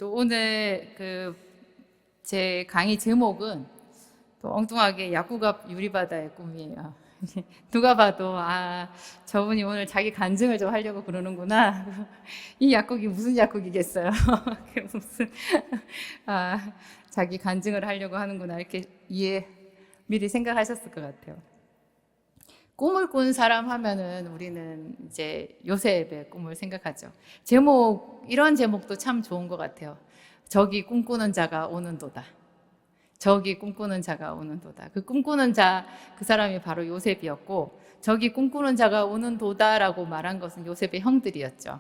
또 오늘 제 강의 제목은 또 엉뚱하게 약국앞 유리바다의 꿈이에요. 누가 봐도 저분이 오늘 자기 간증을 좀 하려고 그러는구나. 이 약국이 무슨 약국이겠어요? 무슨 자기 간증을 하려고 하는구나 이렇게 미리 생각하셨을 것 같아요. 꿈을 꾼 사람 하면은 우리는 이제 요셉의 꿈을 생각하죠. 이런 제목도 참 좋은 것 같아요. 저기 꿈꾸는 자가 오는도다. 저기 꿈꾸는 자가 오는도다. 그 꿈꾸는 자, 그 사람이 바로 요셉이었고, 저기 꿈꾸는 자가 오는도다라고 말한 것은 요셉의 형들이었죠.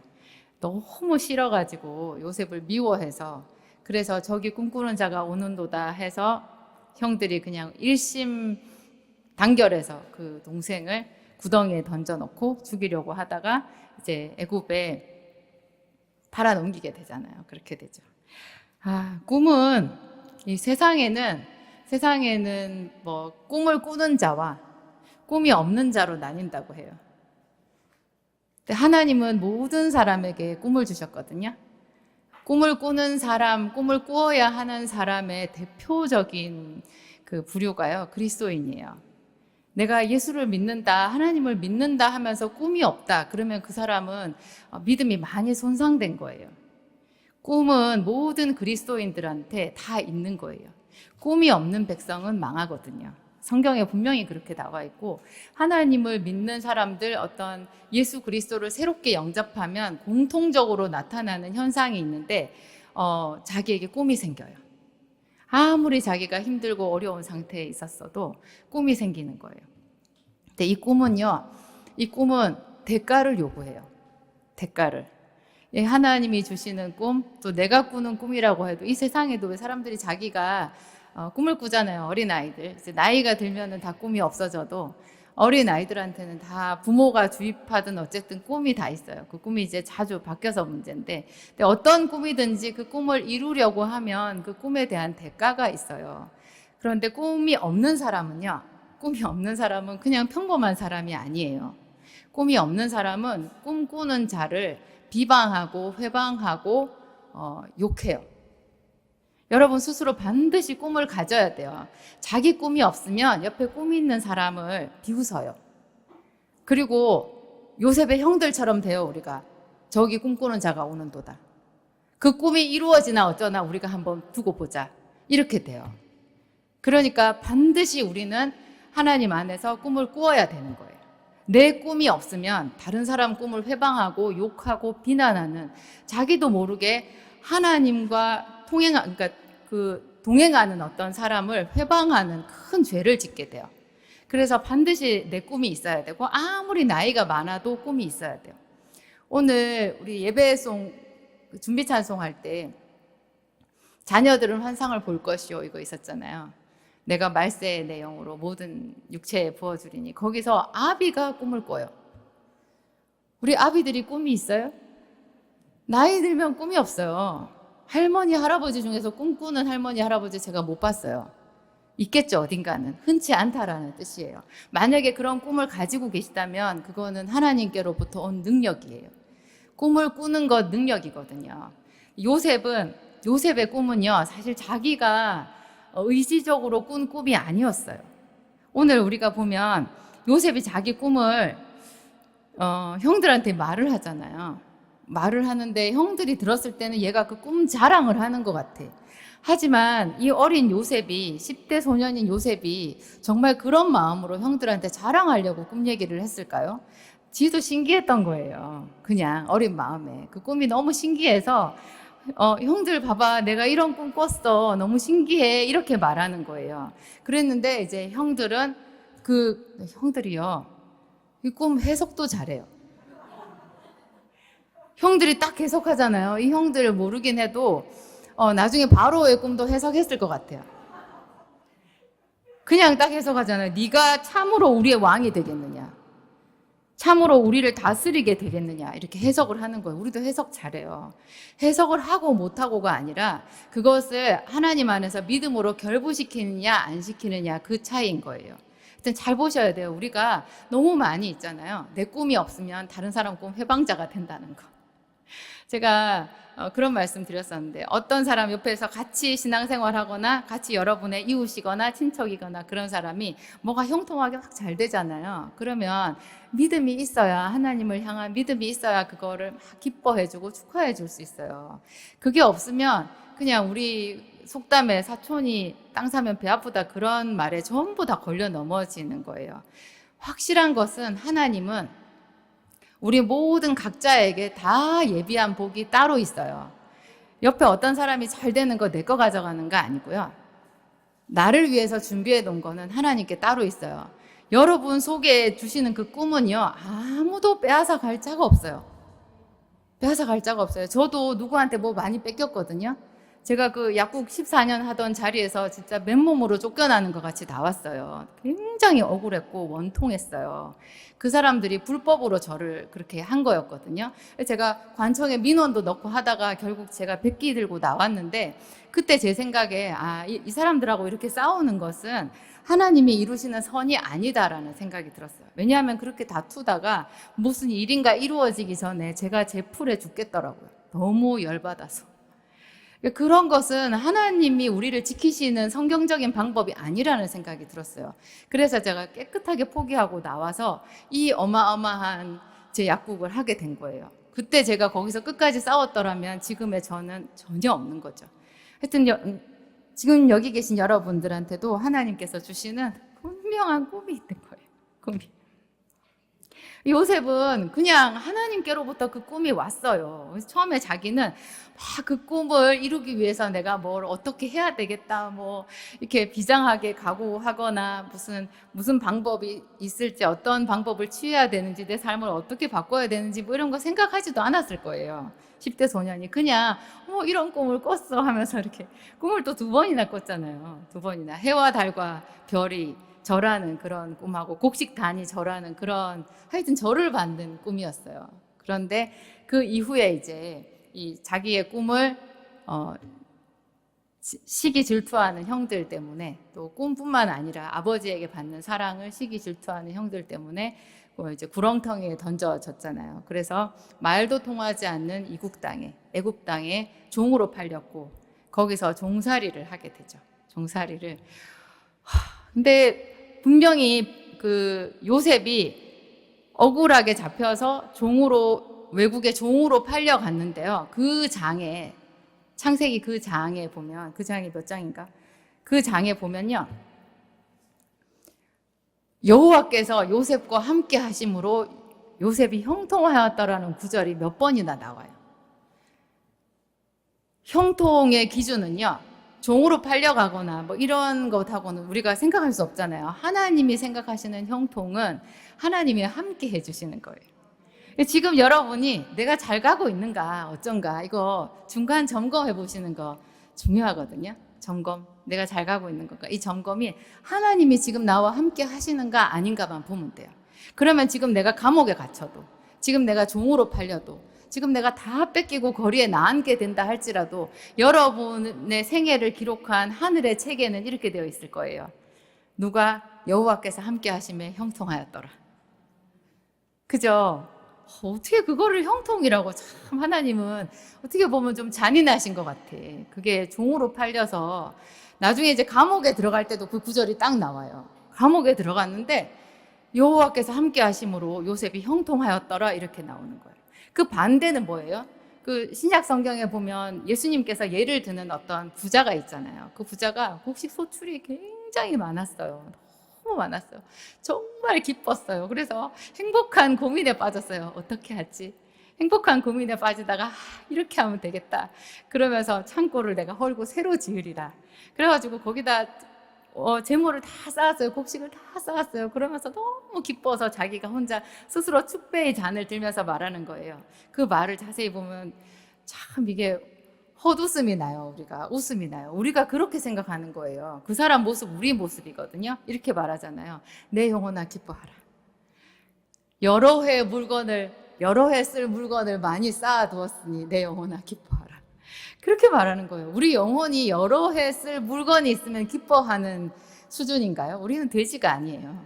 너무 싫어가지고 요셉을 미워해서, 그래서 저기 꿈꾸는 자가 오는도다 해서 형들이 그냥 단결해서 그 동생을 구덩이에 던져놓고 죽이려고 하다가 이제 애굽에 팔아넘기게 되잖아요. 그렇게 되죠. 꿈은 이 세상에는 뭐 꿈을 꾸는 자와 꿈이 없는 자로 나뉜다고 해요. 근데 하나님은 모든 사람에게 꿈을 주셨거든요. 꿈을 꾸는 사람, 꿈을 꾸어야 하는 사람의 대표적인 그 부류가요, 그리스도인이에요. 내가 예수를 믿는다, 하나님을 믿는다 하면서 꿈이 없다. 그러면 그 사람은 믿음이 많이 손상된 거예요. 꿈은 모든 그리스도인들한테 다 있는 거예요. 꿈이 없는 백성은 망하거든요. 성경에 분명히 그렇게 나와 있고, 하나님을 믿는 사람들, 어떤 예수 그리스도를 새롭게 영접하면 공통적으로 나타나는 현상이 있는데, 자기에게 꿈이 생겨요. 아무리 자기가 힘들고 어려운 상태에 있었어도 꿈이 생기는 거예요. 근데 이 꿈은 대가를 요구해요. 대가를. 하나님이 주시는 꿈, 또 내가 꾸는 꿈이라고 해도 이 세상에도 왜 사람들이 자기가 꿈을 꾸잖아요. 어린아이들. 이제 나이가 들면은 다 꿈이 없어져도 어린아이들한테는 다 부모가 주입하든 어쨌든 꿈이 다 있어요. 그 꿈이 이제 자주 바뀌어서 문제인데, 근데 어떤 꿈이든지 그 꿈을 이루려고 하면 그 꿈에 대한 대가가 있어요. 그런데 꿈이 없는 사람은 그냥 평범한 사람이 아니에요. 꿈이 없는 사람은 꿈꾸는 자를 비방하고 회방하고 욕해요. 여러분 스스로 반드시 꿈을 가져야 돼요. 자기 꿈이 없으면 옆에 꿈이 있는 사람을 비웃어요. 그리고 요셉의 형들처럼 돼요. 우리가 저기 꿈꾸는 자가 오는도다. 그 꿈이 이루어지나 어쩌나 우리가 한번 두고 보자. 이렇게 돼요. 그러니까 반드시 우리는 하나님 안에서 꿈을 꾸어야 되는 거예요. 내 꿈이 없으면 다른 사람 꿈을 회방하고 욕하고 비난하는, 자기도 모르게 하나님과 동행하는 어떤 사람을 회방하는 큰 죄를 짓게 돼요. 그래서 반드시 내 꿈이 있어야 되고, 아무리 나이가 많아도 꿈이 있어야 돼요. 오늘 우리 예배송 준비 찬송할 때 자녀들은 환상을 볼 것이요 이거 있었잖아요. 내가 말세의 내용으로 모든 육체에 부어주리니, 거기서 아비가 꿈을 꿔요. 우리 아비들이 꿈이 있어요? 나이 들면 꿈이 없어요. 할머니 할아버지 중에서 꿈꾸는 할머니 할아버지 제가 못 봤어요. 있겠죠, 어딘가는. 흔치 않다라는 뜻이에요. 만약에 그런 꿈을 가지고 계시다면 그거는 하나님께로부터 온 능력이에요. 꿈을 꾸는 것 능력이거든요. 요셉의 꿈은요, 사실 자기가 의지적으로 꾼 꿈이 아니었어요. 오늘 우리가 보면 요셉이 자기 꿈을 형들한테 말을 하잖아요. 말을 하는데 형들이 들었을 때는 얘가 그 꿈 자랑을 하는 것 같아. 하지만 이 어린 요셉이, 10대 소년인 요셉이 정말 그런 마음으로 형들한테 자랑하려고 꿈 얘기를 했을까요? 지도 신기했던 거예요. 그냥 어린 마음에. 그 꿈이 너무 신기해서 형들 봐봐, 내가 이런 꿈 꿨어, 너무 신기해, 이렇게 말하는 거예요. 그랬는데 이제 형들이요, 이 꿈 해석도 잘해요. 형들이 딱 해석하잖아요. 이 형들 모르긴 해도 나중에 바로의 꿈도 해석했을 것 같아요. 그냥 딱 해석하잖아요. 네가 참으로 우리의 왕이 되겠느냐, 참으로 우리를 다스리게 되겠느냐, 이렇게 해석을 하는 거예요. 우리도 해석 잘해요. 해석을 하고 못하고가 아니라 그것을 하나님 안에서 믿음으로 결부시키느냐 안 시키느냐, 그 차이인 거예요. 하여튼 잘 보셔야 돼요. 우리가 너무 많이 있잖아요. 내 꿈이 없으면 다른 사람 꿈 회방자가 된다는 거. 제가 그런 말씀 드렸었는데 어떤 사람 옆에서 같이 신앙생활 하거나 같이 여러분의 이웃이거나 친척이거나 그런 사람이 뭐가 형통하게 확 잘 되잖아요. 그러면 믿음이 있어야, 하나님을 향한 믿음이 있어야 그거를 막 기뻐해주고 축하해 줄 수 있어요. 그게 없으면 그냥 우리 속담에 사촌이 땅 사면 배 아프다 그런 말에 전부 다 걸려 넘어지는 거예요. 확실한 것은 하나님은 우리 모든 각자에게 다 예비한 복이 따로 있어요. 옆에 어떤 사람이 잘 되는 거 내 거 가져가는 거 아니고요. 나를 위해서 준비해 놓은 거는 하나님께 따로 있어요. 여러분 속에 주시는 그 꿈은요, 아무도 빼앗아 갈 자가 없어요. 빼앗아 갈 자가 없어요. 저도 누구한테 뭐 많이 뺏겼거든요. 제가 그 약국 14년 하던 자리에서 진짜 맨몸으로 쫓겨나는 것 같이 나왔어요. 굉장히 억울했고 원통했어요. 그 사람들이 불법으로 저를 그렇게 한 거였거든요. 제가 관청에 민원도 넣고 하다가 결국 제가 백기 들고 나왔는데 그때 제 생각에 이 사람들하고 이렇게 싸우는 것은 하나님이 이루시는 선이 아니다라는 생각이 들었어요. 왜냐하면 그렇게 다투다가 무슨 일인가 이루어지기 전에 제가 제 풀에 죽겠더라고요. 너무 열받아서. 그런 것은 하나님이 우리를 지키시는 성경적인 방법이 아니라는 생각이 들었어요. 그래서 제가 깨끗하게 포기하고 나와서 이 어마어마한 제 약국을 하게 된 거예요. 그때 제가 거기서 끝까지 싸웠더라면 지금의 저는 전혀 없는 거죠. 하여튼 지금 여기 계신 여러분들한테도 하나님께서 주시는 분명한 꿈이 있는 거예요. 꿈이. 요셉은 그냥 하나님께로부터 그 꿈이 왔어요. 그래서 처음에 자기는 막 그 꿈을 이루기 위해서 내가 뭘 어떻게 해야 되겠다, 뭐 이렇게 비장하게 각오하거나 무슨 방법이 있을지, 어떤 방법을 취해야 되는지, 내 삶을 어떻게 바꿔야 되는지 뭐 이런 거 생각하지도 않았을 거예요. 10대 소년이 그냥 이런 꿈을 꿨어 하면서 이렇게 꿈을 또 2번이나 꿨잖아요. 2번이나 해와 달과 별이 절하는 그런 꿈하고 곡식단이 절하는 그런 하여튼 절을 받는 꿈이었어요. 그런데 그 이후에 이제 이 자기의 꿈을 시기 질투하는 형들 때문에, 또 꿈뿐만 아니라 아버지에게 받는 사랑을 시기 질투하는 형들 때문에 이제 구렁텅이에 던져졌잖아요. 그래서 말도 통하지 않는 이국 땅에, 애굽 땅에 종으로 팔렸고 거기서 종살이를 하게 되죠. 종살이를. 근데 분명히 그 요셉이 억울하게 잡혀서 외국의 종으로 팔려갔는데요. 그 장에, 창세기 그 장에 보면, 그 장이 몇 장인가? 그 장에 보면요, 여호와께서 요셉과 함께 하심으로 요셉이 형통하였다라는 구절이 몇 번이나 나와요. 형통의 기준은요, 종으로 팔려가거나 뭐 이런 것하고는 우리가 생각할 수 없잖아요. 하나님이 생각하시는 형통은 하나님이 함께 해주시는 거예요. 지금 여러분이 내가 잘 가고 있는가 어쩐가 이거 중간 점검해 보시는 거 중요하거든요. 점검, 내가 잘 가고 있는 건가, 이 점검이 하나님이 지금 나와 함께 하시는가 아닌가만 보면 돼요. 그러면 지금 내가 감옥에 갇혀도, 지금 내가 종으로 팔려도, 지금 내가 다 뺏기고 거리에 나앉게 된다 할지라도 여러분의 생애를 기록한 하늘의 책에는 이렇게 되어 있을 거예요. 누가 여호와께서 함께 하심에 형통하였더라. 그죠? 어떻게 그거를 형통이라고, 참 하나님은 어떻게 보면 좀 잔인하신 것 같아. 그게 종으로 팔려서 나중에 이제 감옥에 들어갈 때도 그 구절이 딱 나와요. 감옥에 들어갔는데 여호와께서 함께 하심으로 요셉이 형통하였더라 이렇게 나오는 거예요. 그 반대는 뭐예요? 그 신약 성경에 보면 예수님께서 예를 드는 어떤 부자가 있잖아요. 그 부자가 곡식 소출이 굉장히 많았어요. 너무 많았어요. 정말 기뻤어요. 그래서 행복한 고민에 빠졌어요. 어떻게 하지? 행복한 고민에 빠지다가 이렇게 하면 되겠다. 그러면서 창고를 내가 헐고 새로 지으리라. 그래가지고 거기다 재물을 다 쌓았어요. 곡식을 다 쌓았어요. 그러면서 너무 기뻐서 자기가 혼자 스스로 축배의 잔을 들면서 말하는 거예요. 그 말을 자세히 보면 참 이게 헛웃음이 나요. 우리가 웃음이 나요. 우리가 그렇게 생각하는 거예요. 그 사람 모습 우리 모습이거든요. 이렇게 말하잖아요. 내 영혼아 기뻐하라. 여러 해 쓸 물건을 많이 쌓아두었으니 내 영혼아 기뻐하라. 그렇게 말하는 거예요. 우리 영혼이 여러 해 쓸 물건이 있으면 기뻐하는 수준인가요? 우리는 돼지가 아니에요.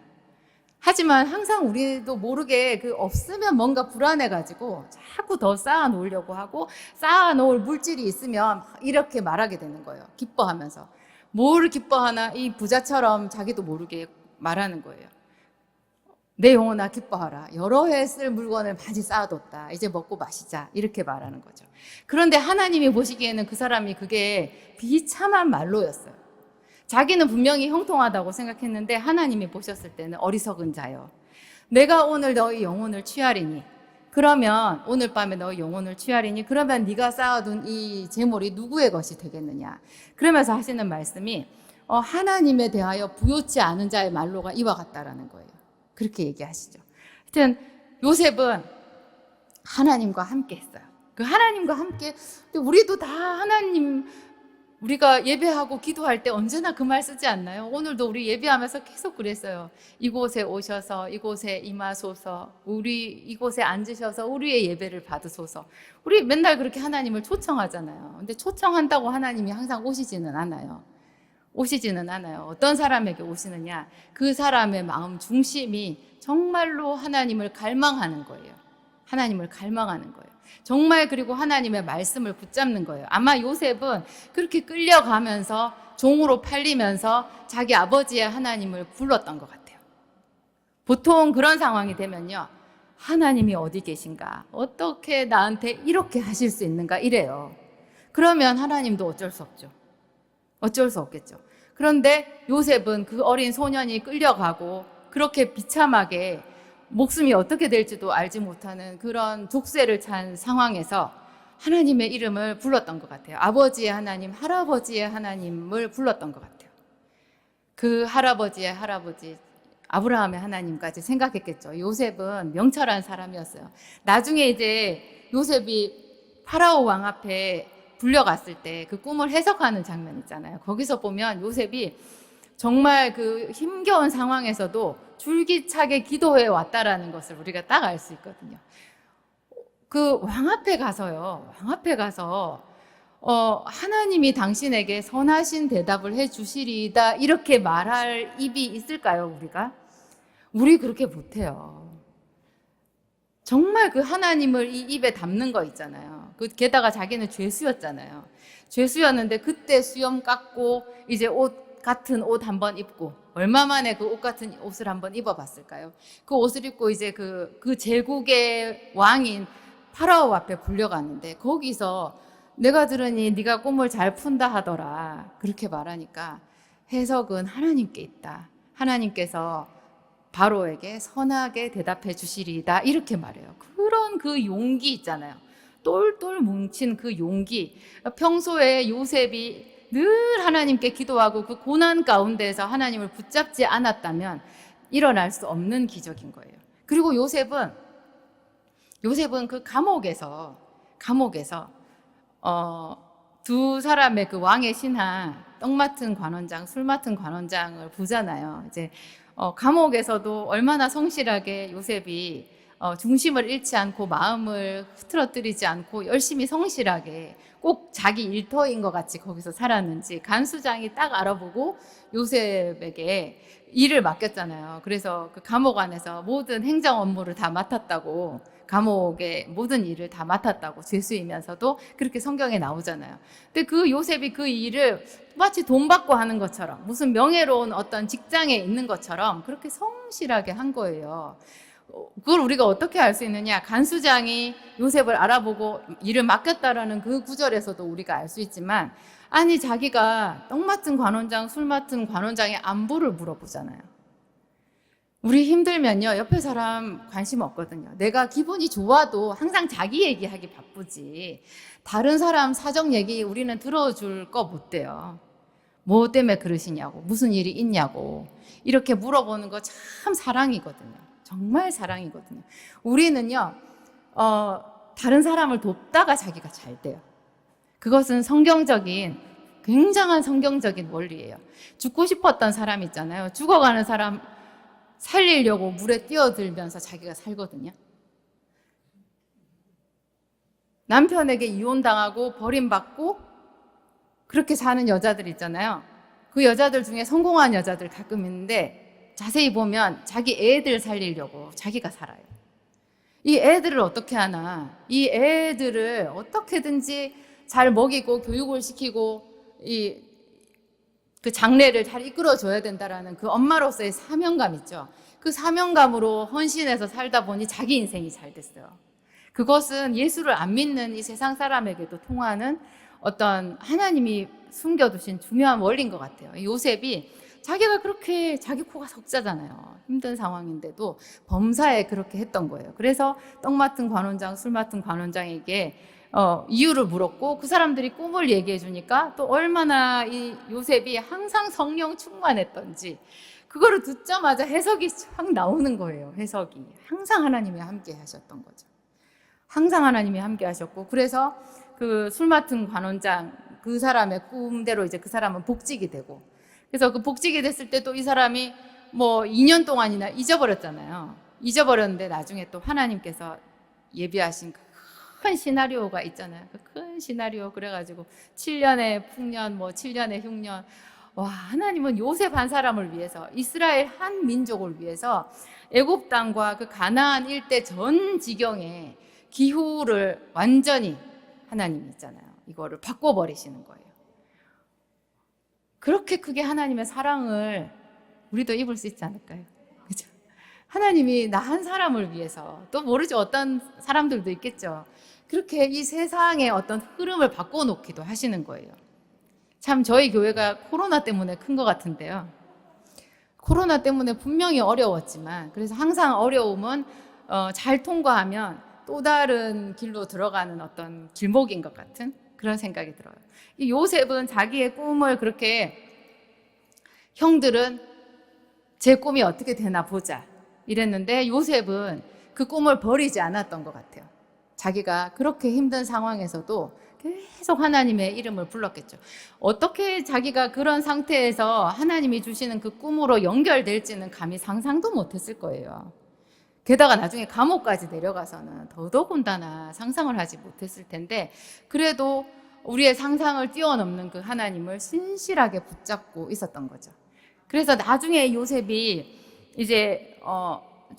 하지만 항상 우리도 모르게 그 없으면 뭔가 불안해가지고 자꾸 더 쌓아 놓으려고 하고, 쌓아 놓을 물질이 있으면 이렇게 말하게 되는 거예요. 기뻐하면서. 뭘 기뻐하나? 이 부자처럼 자기도 모르게 말하는 거예요. 내 영혼아 기뻐하라. 여러 해 쓸 물건을 많이 쌓아뒀다. 이제 먹고 마시자. 이렇게 말하는 거죠. 그런데 하나님이 보시기에는 그 사람이 그게 비참한 말로였어요. 자기는 분명히 형통하다고 생각했는데 하나님이 보셨을 때는 어리석은 자여, 내가 오늘 너희 영혼을 취하리니, 그러면 오늘 밤에 너희 영혼을 취하리니 그러면 네가 쌓아둔 이 재물이 누구의 것이 되겠느냐. 그러면서 하시는 말씀이 하나님에 대하여 부요치 않은 자의 말로가 이와 같다라는 거예요. 그렇게 얘기하시죠. 하여튼 요셉은 하나님과 함께 했어요. 그 하나님과 함께, 우리도 다 하나님, 우리가 예배하고 기도할 때 언제나 그 말 쓰지 않나요? 오늘도 우리 예배하면서 계속 그랬어요. 이곳에 오셔서 이곳에 임하소서, 우리 이곳에 앉으셔서 우리의 예배를 받으소서. 우리 맨날 그렇게 하나님을 초청하잖아요. 근데 초청한다고 하나님이 항상 오시지는 않아요. 오시지는 않아요. 어떤 사람에게 오시느냐? 그 사람의 마음 중심이 정말로 하나님을 갈망하는 거예요. 하나님을 갈망하는 거예요. 정말. 그리고 하나님의 말씀을 붙잡는 거예요. 아마 요셉은 그렇게 끌려가면서 종으로 팔리면서 자기 아버지의 하나님을 불렀던 것 같아요. 보통 그런 상황이 되면요, 하나님이 어디 계신가? 어떻게 나한테 이렇게 하실 수 있는가? 이래요. 그러면 하나님도 어쩔 수 없죠. 어쩔 수 없겠죠. 그런데 요셉은 그 어린 소년이 끌려가고 그렇게 비참하게 목숨이 어떻게 될지도 알지 못하는 그런 족쇄를 찬 상황에서 하나님의 이름을 불렀던 것 같아요. 아버지의 하나님, 할아버지의 하나님을 불렀던 것 같아요. 그 할아버지의 할아버지 아브라함의 하나님까지 생각했겠죠. 요셉은 명철한 사람이었어요. 나중에 이제 요셉이 파라오 왕 앞에 불려갔을 때 그 꿈을 해석하는 장면 있잖아요. 거기서 보면 요셉이 정말 그 힘겨운 상황에서도 줄기차게 기도해 왔다라는 것을 우리가 딱 알 수 있거든요. 그 왕 앞에 가서요, 왕 앞에 가서 하나님이 당신에게 선하신 대답을 해 주시리이다 이렇게 말할 입이 있을까요? 우리 그렇게 못해요. 정말 그 하나님을 이 입에 담는 거 있잖아요. 게다가 자기는 죄수였잖아요. 죄수였는데 그때 수염 깎고 이제 같은 옷 한번 입고, 얼마 만에 그 옷 같은 옷을 한번 입어봤을까요? 그 옷을 입고 이제 그 제국의 왕인 파라오 앞에 불려갔는데 거기서 내가 들으니 네가 꿈을 잘 푼다 하더라 그렇게 말하니까 해석은 하나님께 있다. 하나님께서 바로에게 선하게 대답해 주시리이다 이렇게 말해요. 그런 그 용기 있잖아요. 똘똘 뭉친 그 용기. 평소에 요셉이 늘 하나님께 기도하고 그 고난 가운데에서 하나님을 붙잡지 않았다면 일어날 수 없는 기적인 거예요. 그리고 요셉은 그 감옥에서 두 사람의 그 왕의 신하, 떡 맡은 관원장, 술 맡은 관원장을 보잖아요. 이제 감옥에서도 얼마나 성실하게 요셉이 중심을 잃지 않고 마음을 흐트러뜨리지 않고 열심히 성실하게 꼭 자기 일터인 것 같이 거기서 살았는지 간수장이 딱 알아보고 요셉에게 일을 맡겼잖아요. 그래서 그 감옥 안에서 모든 행정 업무를 다 맡았다고, 감옥의 모든 일을 다 맡았다고, 죄수이면서도 그렇게 성경에 나오잖아요. 근데 그 요셉이 그 일을 마치 돈 받고 하는 것처럼, 무슨 명예로운 어떤 직장에 있는 것처럼 그렇게 성실하게 한 거예요. 그걸 우리가 어떻게 알 수 있느냐? 간수장이 요셉을 알아보고 일을 맡겼다라는 그 구절에서도 우리가 알 수 있지만, 아니 자기가 떡 맡은 관원장, 술 맡은 관원장의 안부를 물어보잖아요. 우리 힘들면요, 옆에 사람 관심 없거든요. 내가 기분이 좋아도 항상 자기 얘기하기 바쁘지 다른 사람 사정 얘기 우리는 들어줄 거 못 돼요. 뭐 때문에 그러시냐고, 무슨 일이 있냐고 이렇게 물어보는 거 참 사랑이거든요. 정말 사랑이거든요. 우리는요, 다른 사람을 돕다가 자기가 잘 돼요. 그것은 굉장한 성경적인 원리예요. 죽고 싶었던 사람 있잖아요. 죽어가는 사람 살리려고 물에 뛰어들면서 자기가 살거든요. 남편에게 이혼당하고 버림받고 그렇게 사는 여자들 있잖아요. 그 여자들 중에 성공한 여자들 가끔 있는데 자세히 보면 자기 애들 살리려고 자기가 살아요. 이 애들을 어떻게 하나? 이 애들을 어떻게든지 잘 먹이고 교육을 시키고 그 장래를 잘 이끌어줘야 된다라는 그 엄마로서의 사명감 있죠. 그 사명감으로 헌신해서 살다 보니 자기 인생이 잘 됐어요. 그것은 예수를 안 믿는 이 세상 사람에게도 통하는 어떤 하나님이 숨겨두신 중요한 원리인 것 같아요. 요셉이 자기가 그렇게 자기 코가 석자잖아요. 힘든 상황인데도 범사에 그렇게 했던 거예요. 그래서 떡 맡은 관원장, 술 맡은 관원장에게 이유를 물었고 그 사람들이 꿈을 얘기해 주니까 또 얼마나 이 요셉이 항상 성령 충만했던지 그거를 듣자마자 해석이 확 나오는 거예요. 해석이. 항상 하나님이 함께 하셨던 거죠. 항상 하나님이 함께 하셨고 그래서 그 술 맡은 관원장 그 사람의 꿈대로 이제 그 사람은 복직이 되고 그래서 그 복직이 됐을 때 또 이 사람이 뭐 2년 동안이나 잊어버렸잖아요. 잊어버렸는데 나중에 또 하나님께서 예비하신 큰 시나리오가 있잖아요. 그 큰 시나리오 그래가지고 7년의 풍년, 뭐 7년의 흉년. 와, 하나님은 요셉 한 사람을 위해서 이스라엘 한 민족을 위해서 애굽 땅과 그 가나안 일대 전 지경의 기후를 완전히 하나님 있잖아요. 이거를 바꿔버리시는 거예요. 그렇게 크게 하나님의 사랑을 우리도 입을 수 있지 않을까요? 그죠? 하나님이 나 한 사람을 위해서 또 모르죠. 어떤 사람들도 있겠죠. 그렇게 이 세상의 어떤 흐름을 바꿔놓기도 하시는 거예요. 참 저희 교회가 코로나 때문에 큰 것 같은데요. 코로나 때문에 분명히 어려웠지만 그래서 항상 어려움은 잘 통과하면 또 다른 길로 들어가는 어떤 길목인 것 같은 그런 생각이 들어요. 이 요셉은 자기의 꿈을 그렇게 형들은 제 꿈이 어떻게 되나 보자 이랬는데 요셉은 그 꿈을 버리지 않았던 것 같아요. 자기가 그렇게 힘든 상황에서도 계속 하나님의 이름을 불렀겠죠. 어떻게 자기가 그런 상태에서 하나님이 주시는 그 꿈으로 연결될지는 감히 상상도 못했을 거예요. 게다가 나중에 감옥까지 내려가서는 더더군다나 상상을 하지 못했을 텐데 그래도 우리의 상상을 뛰어넘는 그 하나님을 신실하게 붙잡고 있었던 거죠. 그래서 나중에 요셉이 이제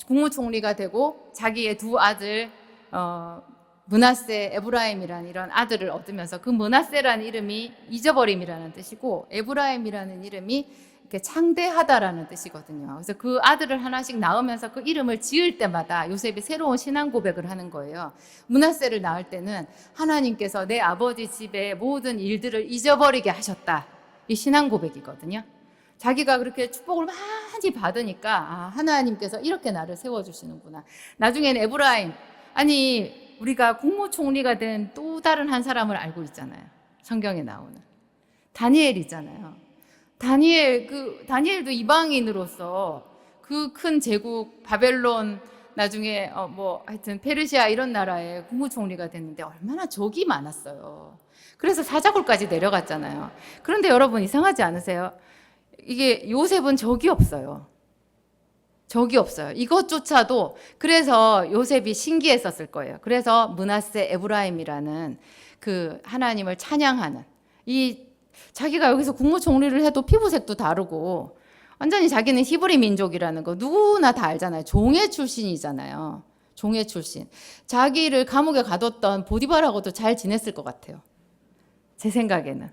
국무총리가 되고 자기의 두 아들 므낫세, 에브라임이라는 이런 아들을 얻으면서 그 므낫세라는 이름이 잊어버림이라는 뜻이고 에브라임이라는 이름이 이렇게 창대하다라는 뜻이거든요. 그래서 그 아들을 하나씩 낳으면서 그 이름을 지을 때마다 요셉이 새로운 신앙 고백을 하는 거예요. 므낫세를 낳을 때는 하나님께서 내 아버지 집의 모든 일들을 잊어버리게 하셨다. 이 신앙 고백이거든요. 자기가 그렇게 축복을 많이 받으니까 하나님께서 이렇게 나를 세워주시는구나. 나중에는 에브라임, 아니 우리가 국무총리가 된 또 다른 한 사람을 알고 있잖아요. 성경에 나오는 다니엘이잖아요. 다니엘도 이방인으로서 그 큰 제국 바벨론 나중에 하여튼 페르시아 이런 나라의 국무총리가 됐는데 얼마나 적이 많았어요. 그래서 사자굴까지 내려갔잖아요. 그런데 여러분 이상하지 않으세요? 이게 요셉은 적이 없어요. 적이 없어요. 이것조차도 그래서 요셉이 신기했었을 거예요. 그래서 므낫세 에브라임이라는 그 하나님을 찬양하는 자기가 여기서 국무총리를 해도 피부색도 다르고 완전히 자기는 히브리 민족이라는 거 누구나 다 알잖아요. 종의 출신이잖아요. 종의 출신. 자기를 감옥에 가뒀던 보디발하고도 잘 지냈을 것 같아요. 제 생각에는.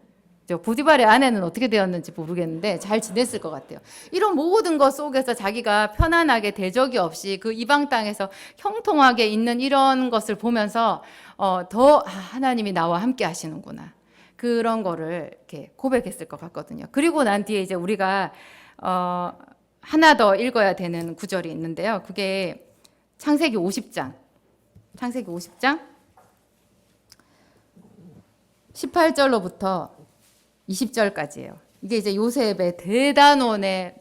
보디발의 아내는 어떻게 되었는지 모르겠는데 잘 지냈을 것 같아요. 이런 모든 것 속에서 자기가 편안하게 대적이 없이 그 이방 땅에서 형통하게 있는 이런 것을 보면서 하나님이 나와 함께 하시는구나. 그런 거를 이렇게 고백했을 것 같거든요. 그리고 난 뒤에 이제 우리가 하나 더 읽어야 되는 구절이 있는데요. 그게 창세기 50장 18절로부터 20절까지예요. 이게 이제 요셉의 대단원의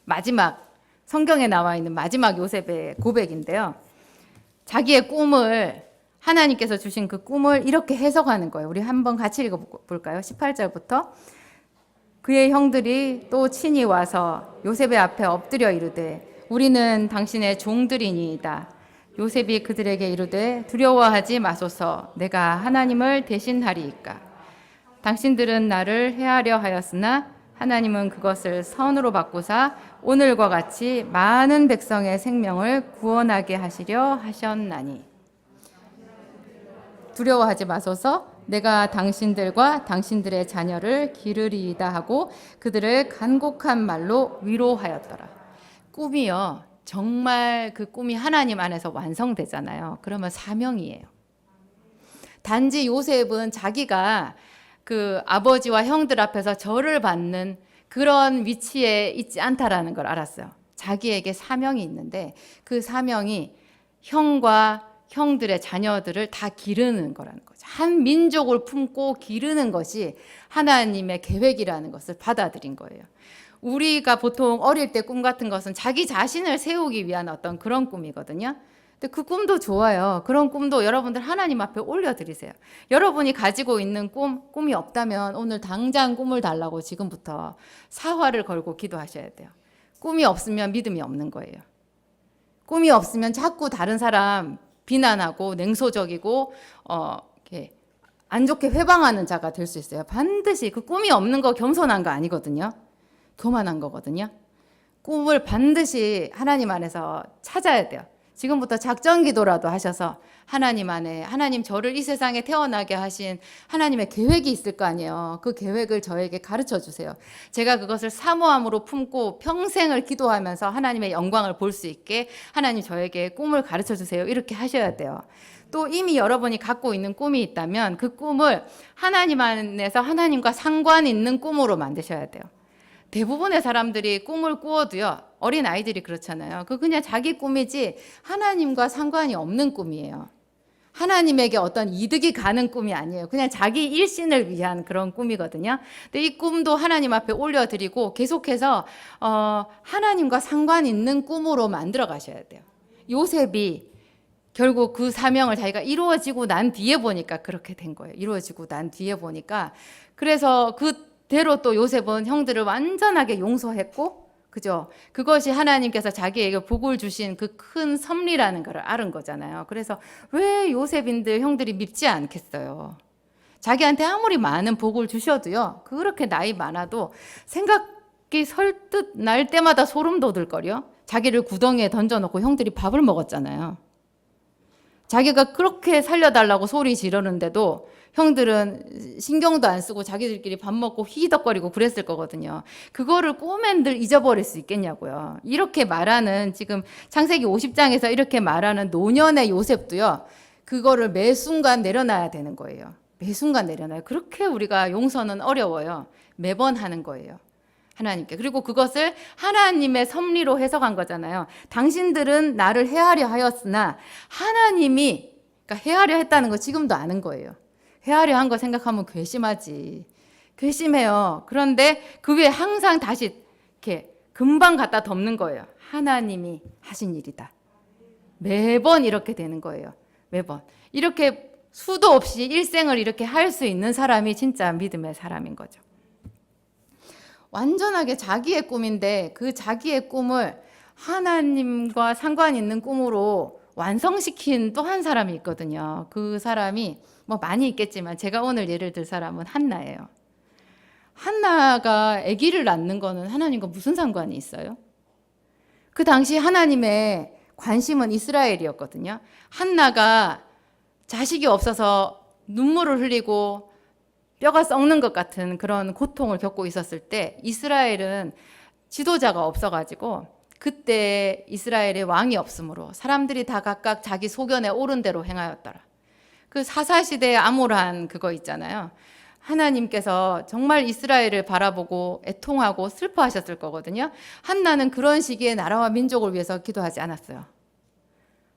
마지막 성경에 나와 있는 마지막 요셉의 고백인데요. 자기의 꿈을 하나님께서 주신 그 꿈을 이렇게 해석하는 거예요. 우리 한번 같이 읽어볼까요? 18절부터 그의 형들이 또 친히 와서 요셉의 앞에 엎드려 이르되 우리는 당신의 종들이니이다. 요셉이 그들에게 이르되 두려워하지 마소서 내가 하나님을 대신하리이까. 당신들은 나를 해하려 하였으나 하나님은 그것을 선으로 바꾸사 오늘과 같이 많은 백성의 생명을 구원하게 하시려 하셨나니. 두려워하지 마소서. 내가 당신들과 당신들의 자녀를 기르리이다 하고 그들을 간곡한 말로 위로하였더라. 꿈이요, 정말 그 꿈이 하나님 안에서 완성되잖아요. 그러면 사명이에요. 단지 요셉은 자기가 그 아버지와 형들 앞에서 절을 받는 그런 위치에 있지 않다라는 걸 알았어요. 자기에게 사명이 있는데 그 사명이 형과 형들의 자녀들을 다 기르는 거라는 거죠. 한 민족을 품고 기르는 것이 하나님의 계획이라는 것을 받아들인 거예요. 우리가 보통 어릴 때 꿈 같은 것은 자기 자신을 세우기 위한 어떤 그런 꿈이거든요. 근데 그 꿈도 좋아요. 그런 꿈도 여러분들 하나님 앞에 올려드리세요. 여러분이 가지고 있는 꿈이 없다면 오늘 당장 꿈을 달라고 지금부터 사활을 걸고 기도하셔야 돼요. 꿈이 없으면 믿음이 없는 거예요. 꿈이 없으면 자꾸 다른 사람 비난하고 냉소적이고 이렇게 안 좋게 회방하는 자가 될 수 있어요. 반드시 그 꿈이 없는 거 겸손한 거 아니거든요. 교만한 거거든요. 꿈을 반드시 하나님 안에서 찾아야 돼요. 지금부터 작전 기도라도 하셔서 하나님 안에, 하나님 저를 이 세상에 태어나게 하신 하나님의 계획이 있을 거 아니에요. 그 계획을 저에게 가르쳐 주세요. 제가 그것을 사모함으로 품고 평생을 기도하면서 하나님의 영광을 볼 수 있게 하나님 저에게 꿈을 가르쳐 주세요. 이렇게 하셔야 돼요. 또 이미 여러분이 갖고 있는 꿈이 있다면 그 꿈을 하나님 안에서 하나님과 상관 있는 꿈으로 만드셔야 돼요. 대부분의 사람들이 꿈을 꾸어도요, 어린 아이들이 그렇잖아요. 그 그냥 자기 꿈이지 하나님과 상관이 없는 꿈이에요. 하나님에게 어떤 이득이 가는 꿈이 아니에요. 그냥 자기 일신을 위한 그런 꿈이거든요. 근데 이 꿈도 하나님 앞에 올려드리고 계속해서 하나님과 상관 있는 꿈으로 만들어 가셔야 돼요. 요셉이 결국 그 사명을 자기가 이루어지고 난 뒤에 보니까 그렇게 된 거예요. 이루어지고 난 뒤에 보니까. 그래서 그대로 또 요셉은 형들을 완전하게 용서했고, 그죠? 그것이 하나님께서 자기에게 복을 주신 그 큰 섭리라는 걸 알은 거잖아요. 그래서 왜 요셉인들 형들이 밉지 않겠어요? 자기한테 아무리 많은 복을 주셔도요, 그렇게 나이 많아도 생각이 설득 날 때마다 소름 돋을걸요? 자기를 구덩이에 던져놓고 형들이 밥을 먹었잖아요. 자기가 그렇게 살려달라고 소리 지르는데도 형들은 신경도 안 쓰고 자기들끼리 밥 먹고 희덕거리고 그랬을 거거든요. 그거를 꿈엔들 잊어버릴 수 있겠냐고요. 이렇게 말하는, 지금 창세기 50장에서 이렇게 말하는 노년의 요셉도요, 그거를 매 순간 내려놔야 되는 거예요. 매 순간 내려놔요. 그렇게 우리가 용서는 어려워요. 매번 하는 거예요. 하나님께. 그리고 그것을 하나님의 섭리로 해석한 거잖아요. 당신들은 나를 해하려 하였으나 하나님이, 그러니까 해하려 했다는 거 지금도 아는 거예요. 해하려 한 거 생각하면 괘씸하지. 괘씸해요. 그런데 그 위에 항상 다시 이렇게 금방 갖다 덮는 거예요. 하나님이 하신 일이다. 매번 이렇게 되는 거예요. 매번. 이렇게 수도 없이 일생을 이렇게 할 수 있는 사람이 진짜 믿음의 사람인 거죠. 완전하게 자기의 꿈인데 그 자기의 꿈을 하나님과 상관 있는 꿈으로 완성시킨 또 한 사람이 있거든요. 그 사람이 뭐 많이 있겠지만 제가 오늘 예를 들 사람은 한나예요. 한나가 아기를 낳는 거는 하나님과 무슨 상관이 있어요? 그 당시 하나님의 관심은 이스라엘이었거든요. 한나가 자식이 없어서 눈물을 흘리고 뼈가 썩는 것 같은 그런 고통을 겪고 있었을 때 이스라엘은 지도자가 없어가지고 그때 이스라엘의 왕이 없으므로 사람들이 다 각각 자기 소견에 옳은 대로 행하였더라. 그 사사시대의 암울한 그거 있잖아요. 하나님께서 정말 이스라엘을 바라보고 애통하고 슬퍼하셨을 거거든요. 한나는 그런 시기에 나라와 민족을 위해서 기도하지 않았어요.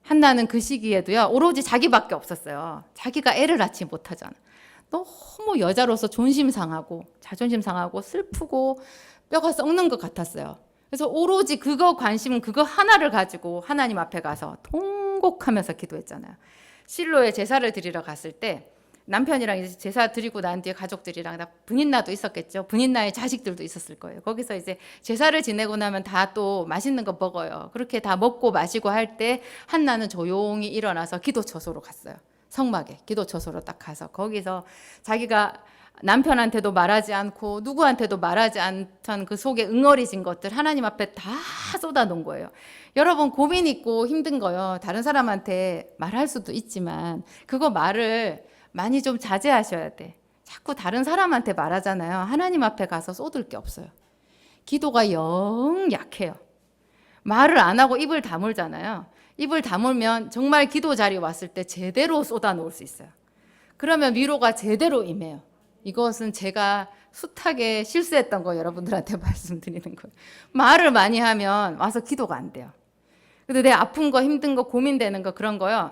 한나는 그 시기에도요, 오로지 자기밖에 없었어요. 자기가 애를 낳지 못하잖아. 너무 여자로서 존심 상하고 자존심 상하고 슬프고 뼈가 썩는 것 같았어요. 그래서 오로지 그거 관심은 그거 하나를 가지고 하나님 앞에 가서 통곡하면서 기도했잖아요. 실로에 제사를 드리러 갔을 때 남편이랑 이제 제사 드리고 난 뒤에 가족들이랑 다 분인나도 있었겠죠. 분인나의 자식들도 있었을 거예요. 거기서 이제 제사를 지내고 나면 다 또 맛있는 거 먹어요. 그렇게 다 먹고 마시고 할 때 한나는 조용히 일어나서 기도 처소로 갔어요. 성막에 기도 처소로 딱 가서 거기서 자기가 남편한테도 말하지 않고 누구한테도 말하지 않던 그 속에 응어리진 것들 하나님 앞에 다 쏟아놓은 거예요. 여러분 고민 있고 힘든 거요. 다른 사람한테 말할 수도 있지만 그거 말을 많이 좀 자제하셔야 돼. 자꾸 다른 사람한테 말하잖아요. 하나님 앞에 가서 쏟을 게 없어요. 기도가 영 약해요. 말을 안 하고 입을 다물잖아요. 입을 다물면 정말 기도 자리 왔을 때 제대로 쏟아놓을 수 있어요. 그러면 위로가 제대로 임해요. 이것은 제가 숱하게 실수했던 거 여러분들한테 말씀드리는 거예요. 말을 많이 하면 와서 기도가 안 돼요. 근데 내 아픈 거, 힘든 거, 고민되는 거 그런 거요.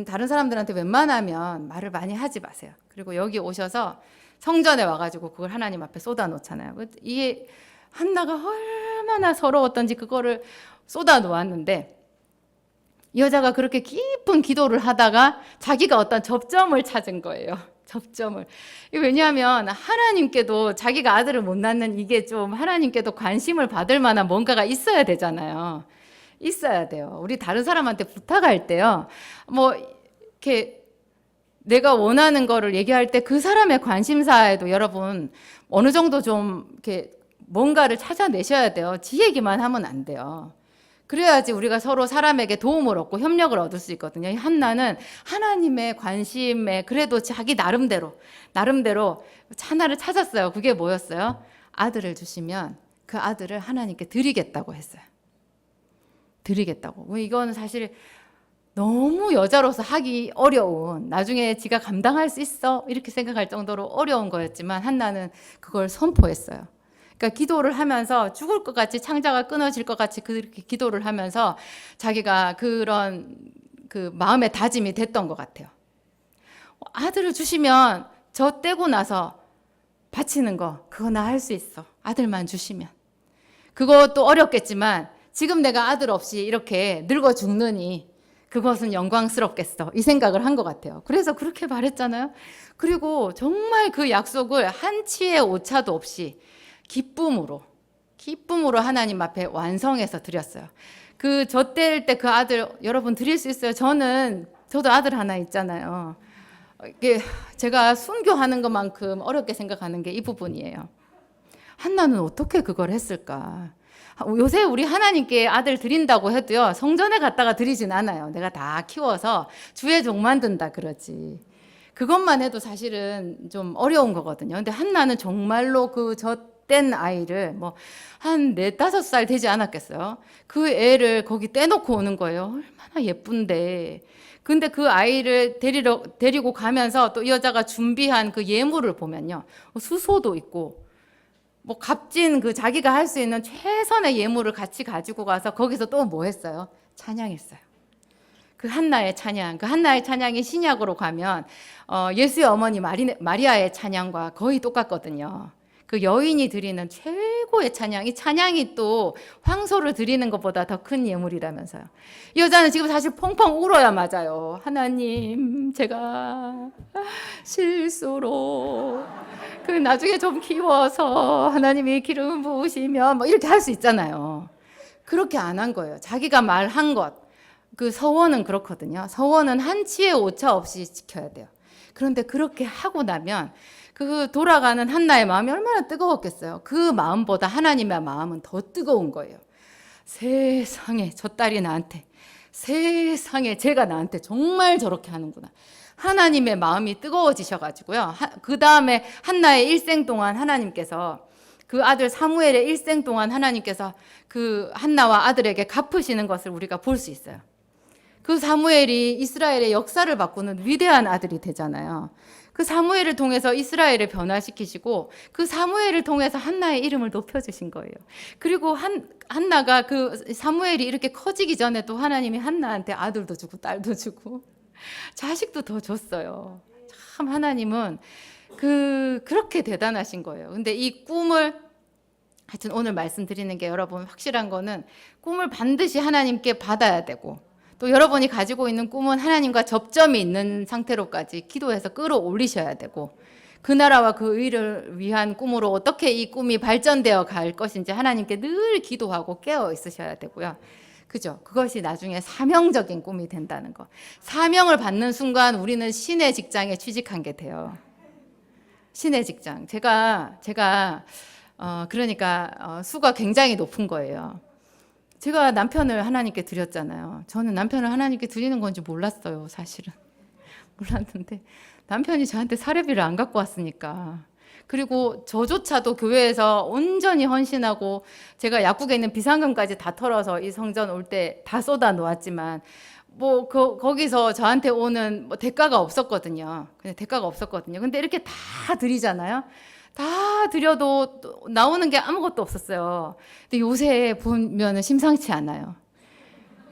다른 사람들한테 웬만하면 말을 많이 하지 마세요. 그리고 여기 오셔서 성전에 와가지고 그걸 하나님 앞에 쏟아놓잖아요. 이게 한나가 얼마나 서러웠던지 그거를 쏟아놓았는데 이 여자가 그렇게 깊은 기도를 하다가 자기가 어떤 접점을 찾은 거예요. 접점을. 왜냐하면 하나님께도 자기가 아들을 못 낳는 이게 좀 하나님께도 관심을 받을 만한 뭔가가 있어야 되잖아요. 있어야 돼요. 우리 다른 사람한테 부탁할 때요. 뭐 이렇게 내가 원하는 거를 얘기할 때 그 사람의 관심사에도 여러분 어느 정도 좀 이렇게 뭔가를 찾아내셔야 돼요. 지 얘기만 하면 안 돼요. 그래야지 우리가 서로 사람에게 도움을 얻고 협력을 얻을 수 있거든요. 한나는 하나님의 관심에 그래도 자기 나름대로 하나를 찾았어요. 그게 뭐였어요? 아들을 주시면 그 아들을 하나님께 드리겠다고 했어요. 드리겠다고. 이건 사실 너무 여자로서 하기 어려운, 나중에 지가 감당할 수 있어 이렇게 생각할 정도로 어려운 거였지만 한나는 그걸 선포했어요. 그러니까 기도를 하면서 죽을 것 같이 창자가 끊어질 것 같이 그렇게 기도를 하면서 자기가 그런 그 마음의 다짐이 됐던 것 같아요. 아들을 주시면 저 떼고 나서 바치는 거 그거 나 할 수 있어. 아들만 주시면. 그것도 어렵겠지만 지금 내가 아들 없이 이렇게 늙어 죽느니 그것은 영광스럽겠어. 이 생각을 한 것 같아요. 그래서 그렇게 말했잖아요. 그리고 정말 그 약속을 한치의 오차도 없이 기쁨으로 하나님 앞에 완성해서 드렸어요. 그 저 뗄 때 그 아들 여러분 드릴 수 있어요. 저도 아들 하나 있잖아요. 이게 제가 순교하는 것만큼 어렵게 생각하는 게 이 부분이에요. 한나는 어떻게 그걸 했을까? 요새 우리 하나님께 아들 드린다고 해도요, 성전에 갔다가 드리진 않아요. 내가 다 키워서 주의 종 만든다 그러지. 그것만 해도 사실은 좀 어려운 거거든요. 근데 한나는 정말로 그 젖된 아이를 뭐 한 4, 5살 되지 않았겠어요? 그 애를 거기 떼놓고 오는 거예요. 얼마나 예쁜데. 근데 그 아이를 데리고 가면서 또 이 여자가 준비한 그 예물을 보면요. 수소도 있고, 뭐 값진 그 자기가 할 수 있는 최선의 예물을 같이 가지고 가서 거기서 또 뭐 했어요? 찬양했어요. 그 한나의 찬양이 신약으로 가면 예수의 어머니 마리아의 찬양과 거의 똑같거든요. 그 여인이 드리는 최고의 찬양, 이 찬양이 또 황소를 드리는 것보다 더 큰 예물이라면서요. 이 여자는 지금 사실 펑펑 울어야 맞아요. 하나님, 제가 실수로 그 나중에 좀 키워서 하나님이 기름 부으시면 뭐 이렇게 할 수 있잖아요. 그렇게 안 한 거예요. 자기가 말한 것, 그 서원은 그렇거든요. 서원은 한치의 오차 없이 지켜야 돼요. 그런데 그렇게 하고 나면 그 돌아가는 한나의 마음이 얼마나 뜨거웠겠어요. 그 마음보다 하나님의 마음은 더 뜨거운 거예요. 세상에 저 딸이 나한테, 세상에 제가 나한테 정말 저렇게 하는구나. 하나님의 마음이 뜨거워지셔가지고요. 그 다음에 한나의 일생 동안 하나님께서 그 아들 사무엘의 일생 동안 하나님께서 그 한나와 아들에게 갚으시는 것을 우리가 볼 수 있어요. 그 사무엘이 이스라엘의 역사를 바꾸는 위대한 아들이 되잖아요. 그 사무엘을 통해서 이스라엘을 변화시키시고 그 사무엘을 통해서 한나의 이름을 높여주신 거예요. 그리고 한나가 그 사무엘이 이렇게 커지기 전에도 하나님이 한나한테 아들도 주고 딸도 주고 자식도 더 줬어요. 참 하나님은 그렇게 대단하신 거예요. 근데 이 꿈을 하여튼 오늘 말씀드리는 게 여러분 확실한 거는 꿈을 반드시 하나님께 받아야 되고 또 여러분이 가지고 있는 꿈은 하나님과 접점이 있는 상태로까지 기도해서 끌어올리셔야 되고 그 나라와 그 의를 위한 꿈으로 어떻게 이 꿈이 발전되어 갈 것인지 하나님께 늘 기도하고 깨어 있으셔야 되고요. 그죠? 그것이 나중에 사명적인 꿈이 된다는 거. 사명을 받는 순간 우리는 신의 직장에 취직한 게 돼요. 신의 직장. 그러니까 수가 굉장히 높은 거예요. 제가 남편을 하나님께 드렸잖아요. 저는 남편을 하나님께 드리는 건지 몰랐어요, 사실은. 몰랐는데 남편이 저한테 사례비를 안 갖고 왔으니까. 그리고 저조차도 교회에서 온전히 헌신하고 제가 약국에 있는 비상금까지 다 털어서 이 성전 올 때 다 쏟아 놓았지만 거기서 저한테 오는 대가가 없었거든요. 근데 이렇게 다 드리잖아요. 다 드려도 나오는 게 아무것도 없었어요. 근데 요새 보면은 심상치 않아요.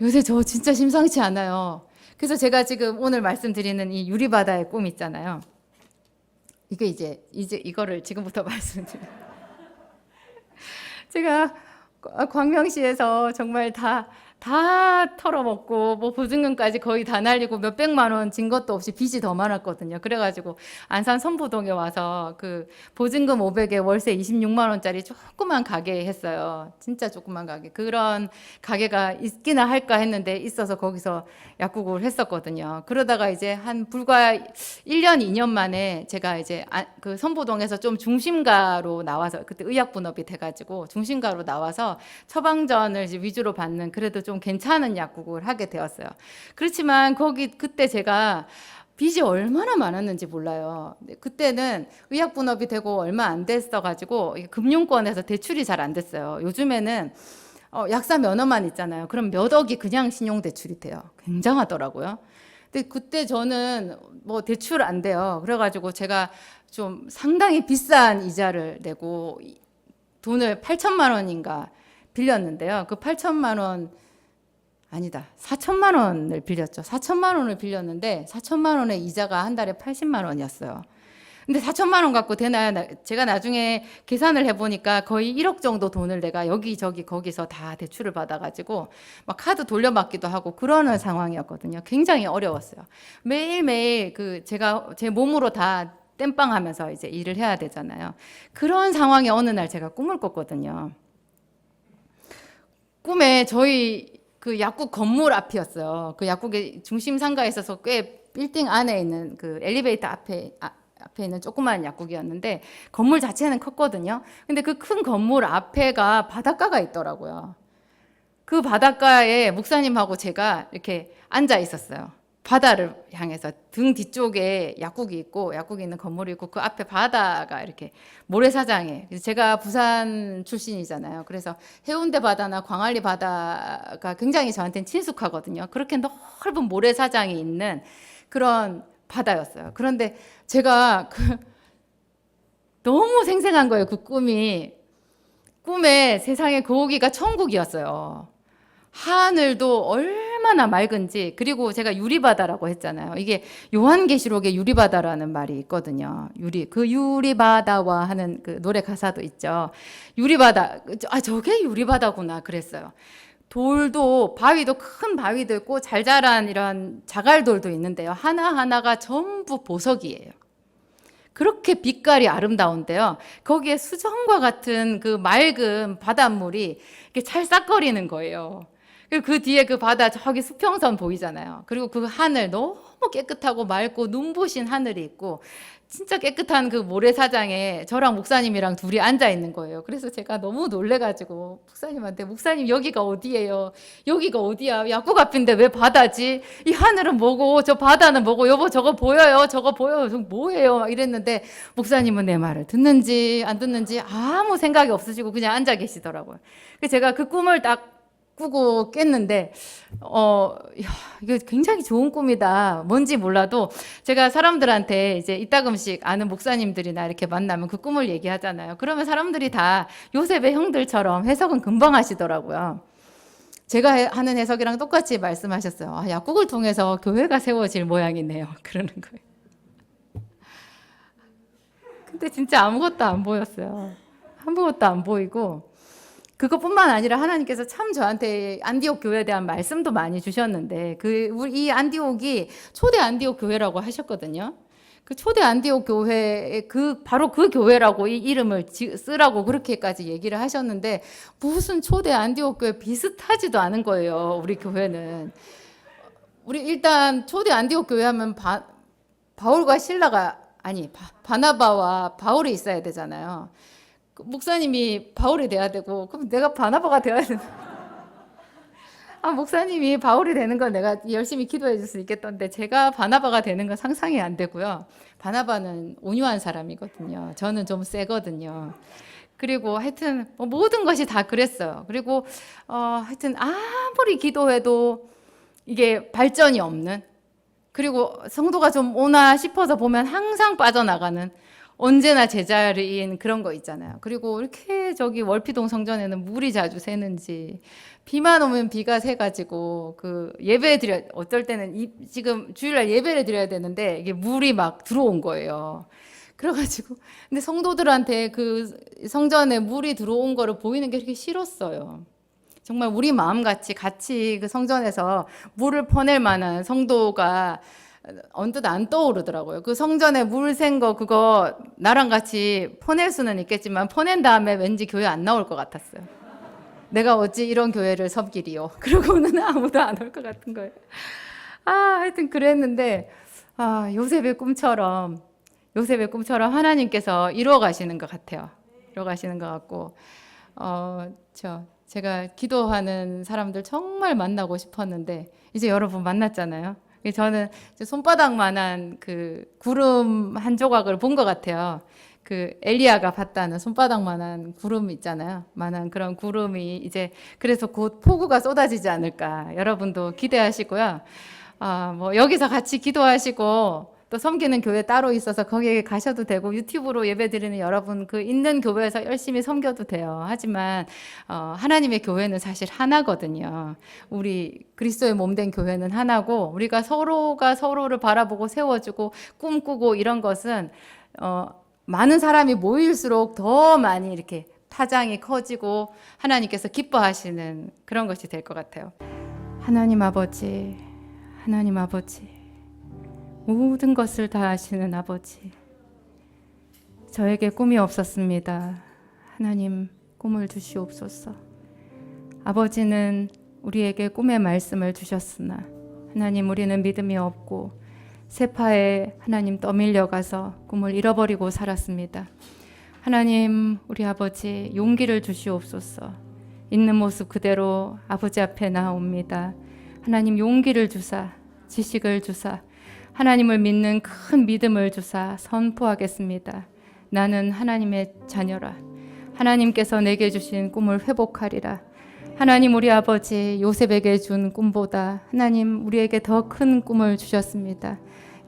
요새 저 진짜 심상치 않아요. 그래서 제가 지금 오늘 말씀드리는 이 유리바다의 꿈 있잖아요. 이게 이제 이거를 지금부터 말씀드려요. 제가 광명시에서 정말 다 털어먹고 보증금까지 거의 다 날리고 몇백만 원 진 것도 없이 빚이 더 많았거든요. 그래가지고 안산 선부동에 와서 그 보증금 500에 월세 26만 원짜리 조그만 가게 했어요. 진짜 조그만 가게. 그런 가게가 있기나 할까 했는데 있어서 거기서 약국을 했었거든요. 그러다가 이제 한 불과 1년 2년 만에 제가 이제 그 선부동에서 좀 중심가로 나와서 그때 의약 분업이 돼가지고 중심가로 나와서 처방전을 이제 위주로 받는 그래도 좀 괜찮은 약국을 하게 되었어요. 그렇지만 그때 제가 빚이 얼마나 많았는지 몰라요. 그때는 의약 분업이 되고 얼마 안 됐어가지고 금융권에서 대출이 잘 안 됐어요. 요즘에는 약사 면허만 있잖아요. 그럼 몇 억이 그냥 신용대출이 돼요. 굉장하더라고요. 근데 그때 저는 대출 안 돼요. 그래가지고 제가 좀 상당히 비싼 이자를 내고 돈을 8천만 원인가 빌렸는데요. 그 8천만 원 아니다. 4천만 원을 빌렸죠. 4천만 원을 빌렸는데 4천만 원의 이자가 한 달에 80만 원이었어요. 근데 4천만 원 갖고 되나요? 제가 나중에 계산을 해보니까 거의 1억 정도 돈을 내가 여기저기 거기서 다 대출을 받아가지고 막 카드 돌려받기도 하고 그러는 상황이었거든요. 굉장히 어려웠어요. 매일매일 제가 제 몸으로 다 땜빵하면서 이제 일을 해야 되잖아요. 그런 상황에 어느 날 제가 꿈을 꿨거든요. 꿈에 저희 그 약국 건물 앞이었어요. 그 약국의 중심 상가에 있어서 꽤 빌딩 안에 있는 그 엘리베이터 앞에 있는 조그마한 약국이었는데 건물 자체는 컸거든요. 근데 그 큰 건물 앞에가 바닷가가 있더라고요. 그 바닷가에 목사님하고 제가 이렇게 앉아 있었어요. 바다를 향해서 등 뒤쪽에 약국이 있고 약국이 있는 건물이 있고 그 앞에 바다가 이렇게 모래사장에 제가 부산 출신이잖아요. 그래서 해운대 바다나 광안리 바다가 굉장히 저한테는 친숙하거든요. 그렇게 넓은 모래사장이 있는 그런 바다였어요. 그런데 제가 너무 생생한 거예요. 그 꿈에 세상에 거기가 천국이었어요. 하늘도 얼마나 맑은지. 그리고 제가 유리바다라고 했잖아요. 이게 요한계시록에 유리바다라는 말이 있거든요. 유리바다와 하는 그 노래 가사도 있죠. 유리바다, 저게 유리바다구나 그랬어요. 돌도 큰 바위도 있고 잘 자란 이런 자갈돌도 있는데요. 하나하나가 전부 보석이에요. 그렇게 빛깔이 아름다운데요. 거기에 수정과 같은 그 맑은 바닷물이 이렇게 찰싹거리는 거예요. 그리고 그 뒤에 그 바다 저기 수평선 보이잖아요. 그리고 그 하늘 너무 깨끗하고 맑고 눈부신 하늘이 있고 진짜 깨끗한 그 모래사장에 저랑 목사님이랑 둘이 앉아 있는 거예요. 그래서 제가 너무 놀래가지고 목사님한테 목사님 여기가 어디예요? 여기가 어디야? 약국 앞인데 왜 바다지? 이 하늘은 뭐고 저 바다는 뭐고 여보 저거 보여요? 저거 보여요? 저 뭐예요? 막 이랬는데 목사님은 내 말을 듣는지 안 듣는지 아무 생각이 없으시고 그냥 앉아 계시더라고요. 그래서 제가 그 꿈을 딱 꾸고 깼는데 이거 굉장히 좋은 꿈이다. 뭔지 몰라도 제가 사람들한테 이제 이따금씩 아는 목사님들이나 이렇게 만나면 그 꿈을 얘기하잖아요. 그러면 사람들이 다 요셉의 형들처럼 해석은 금방 하시더라고요. 제가 하는 해석이랑 똑같이 말씀하셨어요. 약국을 통해서 교회가 세워질 모양이네요. 그러는 거예요. 근데 진짜 아무것도 안 보였어요. 아무것도 안 보이고 그것뿐만 아니라 하나님께서 참 저한테 안디옥 교회에 대한 말씀도 많이 주셨는데 이 안디옥이 초대 안디옥 교회라고 하셨거든요. 그 초대 안디옥 교회 바로 그 교회라고 이 이름을 쓰라고 그렇게까지 얘기를 하셨는데 무슨 초대 안디옥 교회 비슷하지도 않은 거예요. 우리 교회는 우리 일단 초대 안디옥 교회 하면 바울과 실라가 아니 바나바와 바울이 있어야 되잖아요. 목사님이 바울이 돼야 되고 그럼 내가 바나바가 되어야 되는. 목사님이 바울이 되는 건 내가 열심히 기도해 줄 수 있겠던데 제가 바나바가 되는 건 상상이 안 되고요. 바나바는 온유한 사람이거든요. 저는 좀 세거든요. 그리고 하여튼 모든 것이 다 그랬어요. 그리고 하여튼 아무리 기도해도 이게 발전이 없는, 그리고 성도가 좀 오나 싶어서 보면 항상 빠져나가는, 언제나 제자리인 그런 거 있잖아요. 그리고 이렇게 저기 월피동 성전에는 물이 자주 새는지, 비만 오면 비가 새가지고 예배 드려, 어떨 때는 지금 주일날 예배를 드려야 되는데 이게 물이 막 들어온 거예요. 그래가지고 근데 성도들한테 그 성전에 물이 들어온 거를 보이는 게 이렇게 싫었어요. 정말 우리 마음같이 같이 그 성전에서 물을 퍼낼 만한 성도가 언뜻 안 떠오르더라고요. 그 성전에 물 샌 거 그거 나랑 같이 퍼낼 수는 있겠지만 퍼낸 다음에 왠지 교회 안 나올 것 같았어요. 내가 어찌 이런 교회를 섬기리요. 그러고는 아무도 안 올 것 같은 거예요. 하여튼 그랬는데 요셉의 꿈처럼 하나님께서 이루어 가시는 것 같아요. 이루어 가시는 것 같고 제가 기도하는 사람들 정말 만나고 싶었는데 이제 여러분 만났잖아요. 저는 손바닥만한 그 구름 한 조각을 본 것 같아요. 그 엘리야가 봤다는 손바닥만한 구름 있잖아요. 만한 그런 구름이 이제 그래서 곧 폭우가 쏟아지지 않을까 여러분도 기대하시고요. 뭐 여기서 같이 기도하시고 또 섬기는 교회 따로 있어서 거기에 가셔도 되고 유튜브로 예배드리는 여러분 그 있는 교회에서 열심히 섬겨도 돼요. 하지만 하나님의 교회는 사실 하나거든요. 우리 그리스도의 몸된 교회는 하나고 우리가 서로가 서로를 바라보고 세워주고 꿈꾸고 이런 것은 많은 사람이 모일수록 더 많이 이렇게 파장이 커지고 하나님께서 기뻐하시는 그런 것이 될 것 같아요. 하나님 아버지, 모든 것을 다 아시는 아버지, 저에게 꿈이 없었습니다. 하나님 꿈을 주시옵소서. 아버지는 우리에게 꿈의 말씀을 주셨으나 하나님 우리는 믿음이 없고 세파에 하나님 떠밀려가서 꿈을 잃어버리고 살았습니다. 하나님 우리 아버지 용기를 주시옵소서. 있는 모습 그대로 아버지 앞에 나옵니다. 하나님 용기를 주사, 지식을 주사, 하나님을 믿는 큰 믿음을 주사 선포하겠습니다. 나는 하나님의 자녀라. 하나님께서 내게 주신 꿈을 회복하리라. 하나님 우리 아버지 요셉에게 준 꿈보다 하나님 우리에게 더 큰 꿈을 주셨습니다.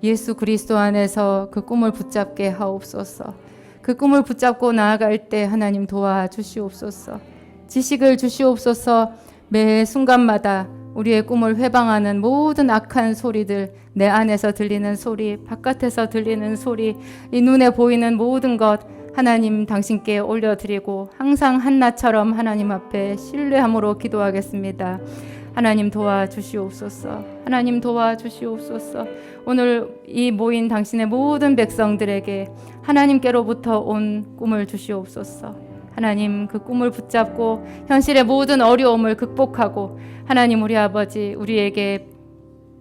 예수 그리스도 안에서 그 꿈을 붙잡게 하옵소서. 그 꿈을 붙잡고 나아갈 때 하나님 도와주시옵소서. 지식을 주시옵소서. 매 순간마다 우리의 꿈을 회방하는 모든 악한 소리들, 내 안에서 들리는 소리, 바깥에서 들리는 소리, 이 눈에 보이는 모든 것 하나님 당신께 올려드리고 항상 한나처럼 하나님 앞에 신뢰함으로 기도하겠습니다. 하나님 도와주시옵소서. 하나님 도와주시옵소서. 오늘 이 모인 당신의 모든 백성들에게 하나님께로부터 온 꿈을 주시옵소서. 하나님 그 꿈을 붙잡고 현실의 모든 어려움을 극복하고 하나님 우리 아버지 우리에게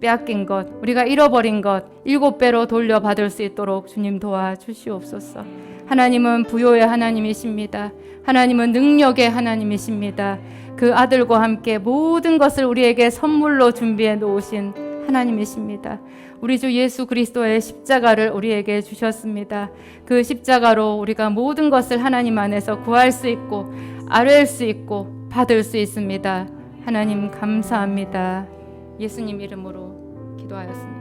빼앗긴 것, 우리가 잃어버린 것 7배로 돌려받을 수 있도록 주님 도와주시옵소서. 하나님은 부요의 하나님이십니다. 하나님은 능력의 하나님이십니다. 그 아들과 함께 모든 것을 우리에게 선물로 준비해 놓으신 하나님이십니다. 우리 주 예수 그리스도의 십자가를 우리에게 주셨습니다. 그 십자가로 우리가 모든 것을 하나님 안에서 구할 수 있고 아뢰 수 있고 받을 수 있습니다. 하나님 감사합니다. 예수님 이름으로 기도하였습니다.